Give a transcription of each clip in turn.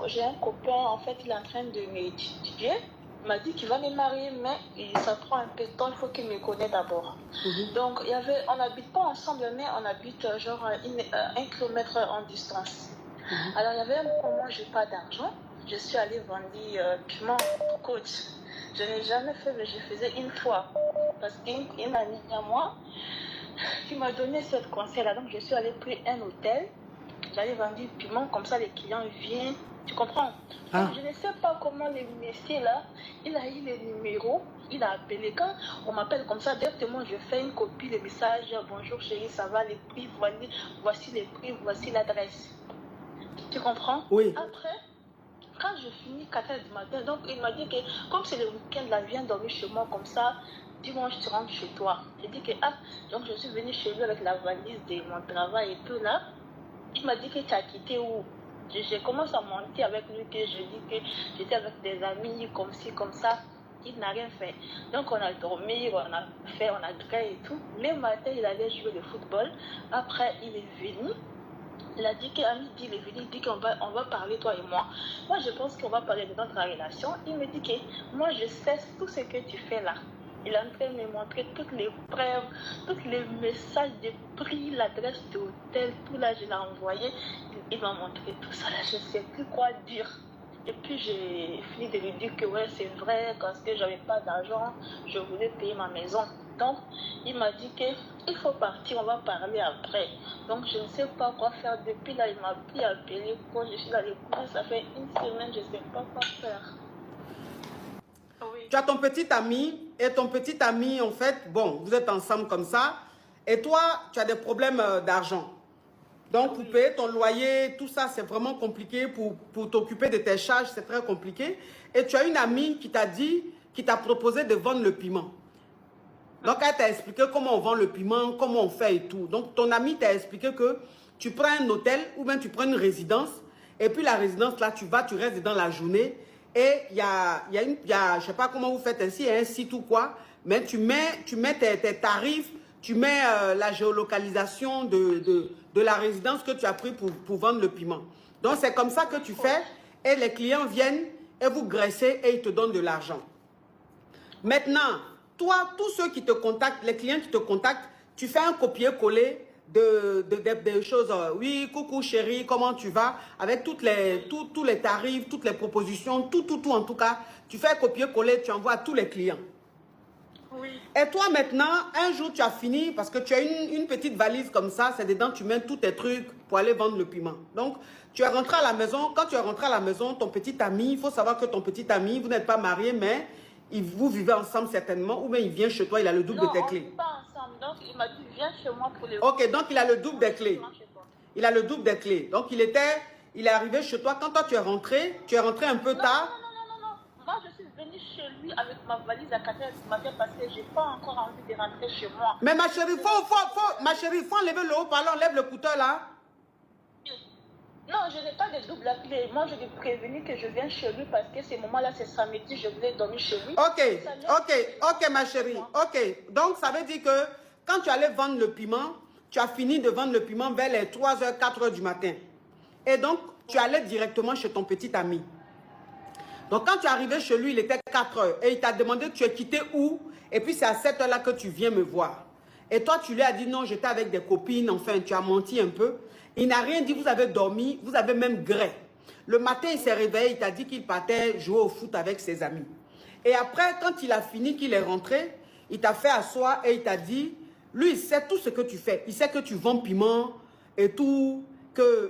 j'ai un copain, en fait, il est en train de m'étudier. Il m'a dit qu'il va me marier, mais ça prend un peu de temps, il faut qu'il me connaisse d'abord. Donc, on n'habite pas ensemble, mais on habite genre 1 kilomètre en distance. Alors, il y avait un moment où je n'ai pas d'argent. Je suis allée vendre piment coach. Je n'ai jamais fait, mais je faisais une fois. Parce qu'une amie à moi qui m'a donné ce conseil-là. Donc, je suis allée prendre un hôtel. J'allais vendre du piment, comme ça les clients viennent. Tu comprends? Donc, je ne sais pas comment le monsieur là, il a eu le numéro, il a appelé. Quand on m'appelle comme ça, directement je fais une copie de message. Bonjour chérie, ça va, les prix, voici les prix, voici l'adresse. Tu comprends? Oui. Après, quand je finis 4h du matin, donc il m'a dit que comme c'est le week-end, là, viens dormir chez moi comme ça. Dimanche, tu rentres chez toi. J'ai dit que, donc je suis venue chez lui avec la valise de mon travail et tout là. Il m'a dit que tu as quitté où? J'ai commencé à monter avec lui, que je dis que j'étais avec des amis, comme ci, comme ça. Il n'a rien fait. Donc on a dormi, on a dré et tout. Le matin, il allait jouer le football. Après, il est venu. Il a dit qu'à midi, il est venu, il dit qu'on va parler, toi et moi. Moi, je pense qu'on va parler de notre relation. Il me dit que moi, je sais tout ce que tu fais là. Il est en train de me montrer toutes les preuves, tous les messages de prix, l'adresse de l'hôtel, tout là, je l'ai envoyé. Il m'a montré tout ça là, je ne sais plus quoi dire. Et puis j'ai fini de lui dire que ouais, c'est vrai, parce que j'avais pas d'argent, je voulais payer ma maison. Donc, il m'a dit qu'il faut partir, on va parler après. Donc, je ne sais pas quoi faire. Depuis là, il m'a plus appelé. Quand je suis dans les cours, ça fait une semaine, je ne sais pas quoi faire. Oui. Tu as ton petit ami, et ton petit ami, en fait, bon, vous êtes ensemble comme ça, et toi, tu as des problèmes d'argent. Donc, pour payer ton loyer, tout ça, c'est vraiment compliqué. Pour t'occuper de tes charges, c'est très compliqué. Et tu as une amie qui t'a dit, qui t'a proposé de vendre le piment. Donc, elle t'a expliqué comment on vend le piment, comment on fait et tout. Donc, ton ami t'a expliqué que tu prends un hôtel ou bien tu prends une résidence. Et puis, la résidence, là, tu restes dans la journée. Et il y a, je ne sais pas comment vous faites ainsi, il y a un site ou quoi. Mais tu mets tes tarifs, tu mets la géolocalisation de la résidence que tu as pris pour vendre le piment. Donc, c'est comme ça que tu fais. Et les clients viennent et vous graissez et ils te donnent de l'argent. Maintenant, toi, tous ceux qui te contactent, les clients qui te contactent, tu fais un copier-coller des choses. Oui, coucou chérie, comment tu vas? Avec tous les tarifs, toutes les propositions, tout en tout cas. Tu fais un copier-coller, tu envoies à tous les clients. Oui. Et toi maintenant, un jour tu as fini, parce que tu as une petite valise comme ça, c'est dedans, tu mets tous tes trucs pour aller vendre le piment. Donc, tu es rentré à la maison. Quand tu es rentré à la maison, ton petit ami, il faut savoir que ton petit ami, vous n'êtes pas mariés, mais vous vivez ensemble certainement, ou bien il vient chez toi, il a le double de tes clés. Non, on ne vit pas ensemble. Donc, il m'a dit, viens chez moi pour les... Ok, donc il a le double des clés. Il a le double des clés. Donc, il est arrivé chez toi. Quand toi, tu es rentré un peu tard. Non. Moi, je suis venue chez lui avec ma valise à 4h du matin parce que je n'ai pas encore envie de rentrer chez moi. Mais ma chérie, faut enlever le haut-parleur, enlève le couteau là. Non, je n'ai pas de double clé. Moi, je l'ai prévenu que je viens chez lui parce que ce moment-là, c'est samedi, je voulais dormir chez lui. Ok, ma chérie. Ok, donc ça veut dire que quand tu allais vendre le piment, tu as fini de vendre le piment vers les 3h, 4h du matin. Et donc, tu allais directement chez ton petit ami. Donc, quand tu es arrivé chez lui, il était 4h. Et il t'a demandé, tu es quitté où? Et puis, c'est à 7h là que tu viens me voir. Et toi, tu lui as dit, non, j'étais avec des copines. Enfin, tu as menti un peu. Il n'a rien dit, vous avez dormi, vous avez même gré. Le matin, il s'est réveillé, il t'a dit qu'il partait jouer au foot avec ses amis. Et après, quand il a fini, qu'il est rentré, il t'a fait asseoir et il t'a dit, lui, il sait tout ce que tu fais. Il sait que tu vends piment et tout.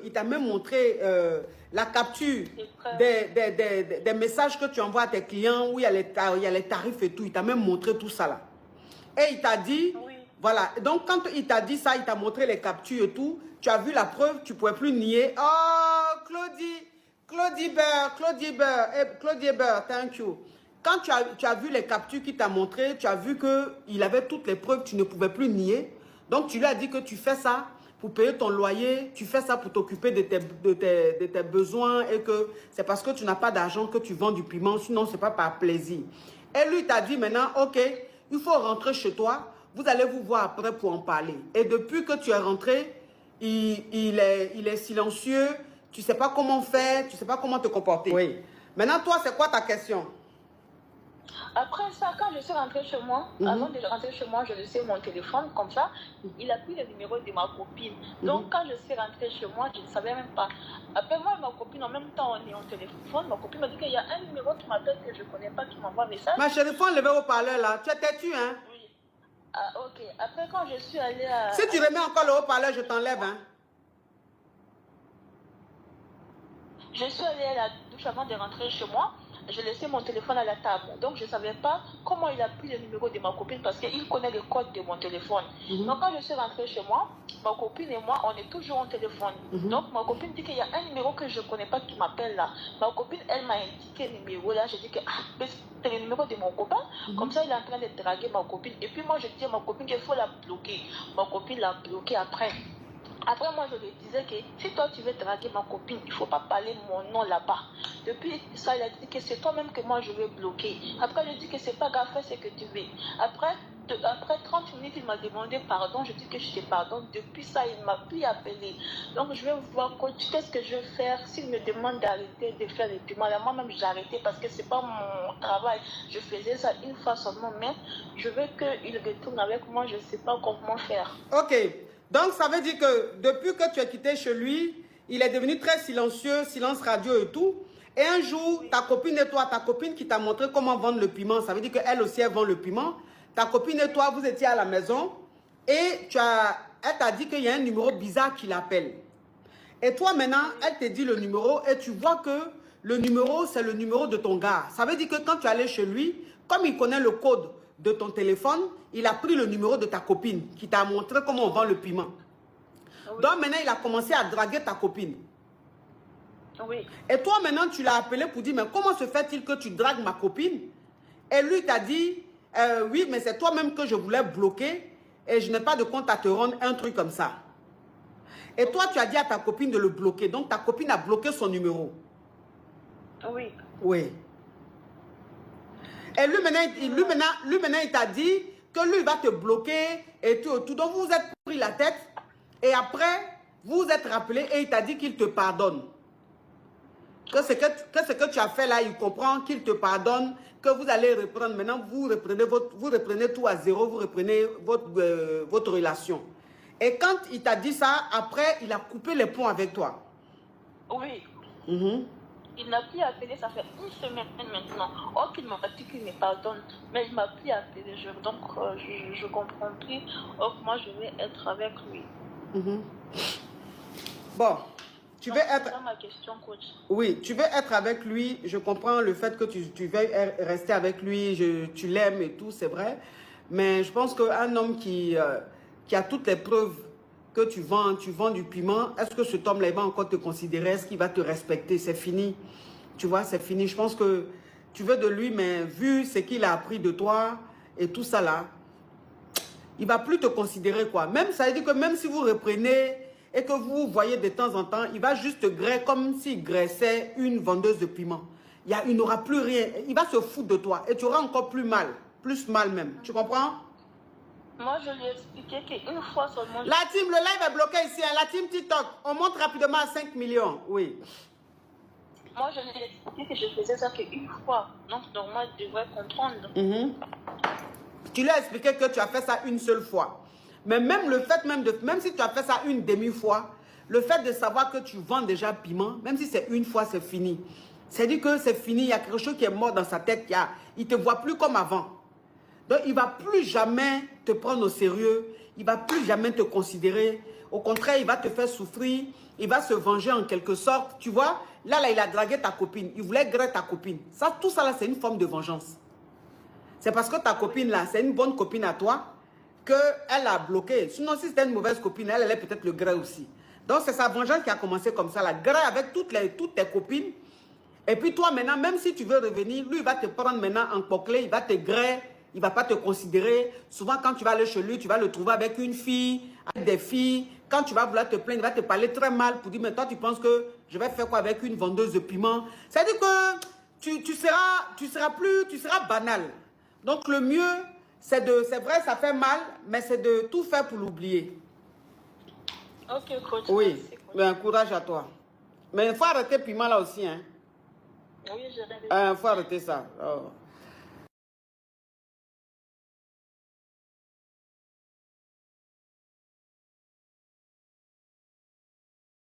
Il t'a même montré la capture des messages que tu envoies à tes clients où il y a les tarifs et tout. Il t'a même montré tout ça là. Et il t'a dit, oui. Voilà. Donc, quand il t'a dit ça, il t'a montré les captures et tout. Tu as vu la preuve, tu ne pouvais plus nier. Oh, Claudie Beurre, thank you. Quand tu as vu les captures qu'il t'a montré, tu as vu qu'il avait toutes les preuves, tu ne pouvais plus nier. Donc, tu lui as dit que tu fais ça pour payer ton loyer, tu fais ça pour t'occuper de tes besoins et que c'est parce que tu n'as pas d'argent que tu vends du piment, sinon ce n'est pas par plaisir. Et lui, t'a dit maintenant, ok, il faut rentrer chez toi, vous allez vous voir après pour en parler. Et depuis que tu es rentré, il est silencieux, tu ne sais pas comment faire, tu ne sais pas comment te comporter. Oui. Maintenant, toi, c'est quoi ta question? Après ça, quand je suis rentrée chez moi, avant de rentrer chez moi, je laissais mon téléphone comme ça. Il a pris le numéro de ma copine. Donc, quand je suis rentrée chez moi, je ne savais même pas. Après, moi et ma copine, en même temps, on est en téléphone. Ma copine m'a dit qu'il y a un numéro qui m'appelle que je ne connais pas, qui m'envoie un message. Ma chérie, faut enlever au parleur là. Tu es têtu, hein? Oui. Ah, ok. Après, quand je suis allée à... Si tu remets encore le haut-parleur, je t'enlève, hein? Je suis allée à la douche avant de rentrer chez moi. Je laissais mon téléphone à la table. Donc, je ne savais pas comment il a pris le numéro de ma copine parce qu'il connaît le code de mon téléphone. Donc, quand je suis rentrée chez moi, ma copine et moi, on est toujours en téléphone. Donc, ma copine dit qu'il y a un numéro que je ne connais pas qui m'appelle là. Ma copine, elle m'a indiqué le numéro là. Je dis que c'est le numéro de mon copain. Comme ça, il est en train de draguer ma copine. Et puis, moi, je dis à ma copine qu'il faut la bloquer. Ma copine l'a bloquée après. Après, moi, je lui disais que si toi, tu veux draguer ma copine, il ne faut pas parler mon nom là-bas. Depuis ça, il a dit que c'est toi-même que moi, je veux bloquer. Après, je dis que c'est pas grave, fais ce que tu veux. Après 30 minutes, il m'a demandé pardon. Je dis que je te pardonne. Depuis ça, il ne m'a plus appelé. Donc, je vais voir qu'est-ce que je vais faire. S'il me demande d'arrêter de faire les paiements, là, moi-même, j'ai arrêté parce que ce n'est pas mon travail. Je faisais ça une fois seulement, mais je veux qu'il retourne avec moi. Je ne sais pas comment faire. Ok. Donc, ça veut dire que depuis que tu as quitté chez lui, il est devenu très silencieux, silence radio et tout. Et un jour, ta copine et toi, ta copine qui t'a montré comment vendre le piment, ça veut dire qu'elle aussi, elle vend le piment. Ta copine et toi, vous étiez à la maison et elle t'a dit qu'il y a un numéro bizarre qui l'appelle. Et toi, maintenant, elle te dit le numéro et tu vois que le numéro, c'est le numéro de ton gars. Ça veut dire que quand tu allais chez lui, comme il connaît le code de ton téléphone, il a pris le numéro de ta copine qui t'a montré comment on vend le piment. Oui. Donc maintenant, il a commencé à draguer ta copine. Oui. Et toi, maintenant, tu l'as appelé pour dire, mais comment se fait-il que tu dragues ma copine? Et lui t'a dit, oui, mais c'est toi-même que je voulais bloquer et je n'ai pas de compte à te rendre, un truc comme ça. Et toi, tu as dit à ta copine de le bloquer. Donc, ta copine a bloqué son numéro. Oui. Oui. Et lui, maintenant, il t'a dit que lui, il va te bloquer et tout. Donc, vous vous êtes pris la tête. Et après, vous vous êtes rappelé et il t'a dit qu'il te pardonne. Que ce que tu as fait là, il comprend qu'il te pardonne, que vous allez reprendre. Maintenant, vous reprenez tout à zéro, vous reprenez votre relation. Et quand il t'a dit ça, après, il a coupé les ponts avec toi. Oui. Il n'a plus appelé, ça fait une semaine maintenant. Or qu'il m'a dit qu'il me pardonne, mais il ne m'a plus appelé. Donc, je ne comprends plus. Or, moi, je vais être avec lui. Bon, tu veux être... C'est ma question, coach. Oui, tu veux être avec lui. Je comprends le fait que tu veuilles rester avec lui. Tu l'aimes et tout, c'est vrai. Mais je pense qu'un homme qui a toutes les preuves que tu vends du piment, est-ce que cet homme-là, il va encore te considérer? Est-ce qu'il va te respecter? C'est fini. Tu vois, c'est fini. Je pense que tu veux de lui, mais vu ce qu'il a appris de toi et tout ça là, il ne va plus te considérer, quoi. Même, ça veut dire que même si vous reprenez et que vous voyez de temps en temps, il va juste te graisser comme s'il graissait une vendeuse de piment. Il n'aura plus rien. Il va se foutre de toi et tu auras encore plus mal même. Tu comprends? Moi, je lui ai expliqué qu'une fois seulement... La team, le live est bloqué ici. Hein. La team TikTok, on monte rapidement à 5 millions. Oui. Moi, je lui ai expliqué que je faisais ça qu'une fois. Donc, normal, tu devrais comprendre. Tu lui as expliqué que tu as fait ça une seule fois. Mais même le fait, même si tu as fait ça une demi-fois, le fait de savoir que tu vends déjà piment, même si c'est une fois, c'est fini. C'est-à-dire que c'est fini, il y a quelque chose qui est mort dans sa tête. Il ne te voit plus comme avant. Donc, il ne va plus jamais te prendre au sérieux. Il ne va plus jamais te considérer. Au contraire, il va te faire souffrir. Il va se venger en quelque sorte. Tu vois, là, il a dragué ta copine. Il voulait griller ta copine. Ça, tout ça, là, c'est une forme de vengeance. C'est parce que ta copine, là, c'est une bonne copine à toi qu'elle a bloqué. Sinon, si c'était une mauvaise copine, elle allait peut-être le griller aussi. Donc, c'est sa vengeance qui a commencé comme ça. La griller avec toutes tes copines. Et puis, toi, maintenant, même si tu veux revenir, lui, il va te prendre maintenant en poclé. Il va te griller. Il ne va pas te considérer. Souvent, quand tu vas aller chez lui, tu vas le trouver avec une fille, avec des filles. Quand tu vas vouloir te plaindre, il va te parler très mal pour dire, mais toi, tu penses que je vais faire quoi avec une vendeuse de piment? C'est-à-dire que tu seras banal. Donc, le mieux, c'est vrai, ça fait mal, mais c'est de tout faire pour l'oublier. Ok, coach. Oui, merci, coach. Mais courage à toi. Mais il faut arrêter piment là aussi, hein. Oui, j'ai rien dit. Faut arrêter ça. Oh.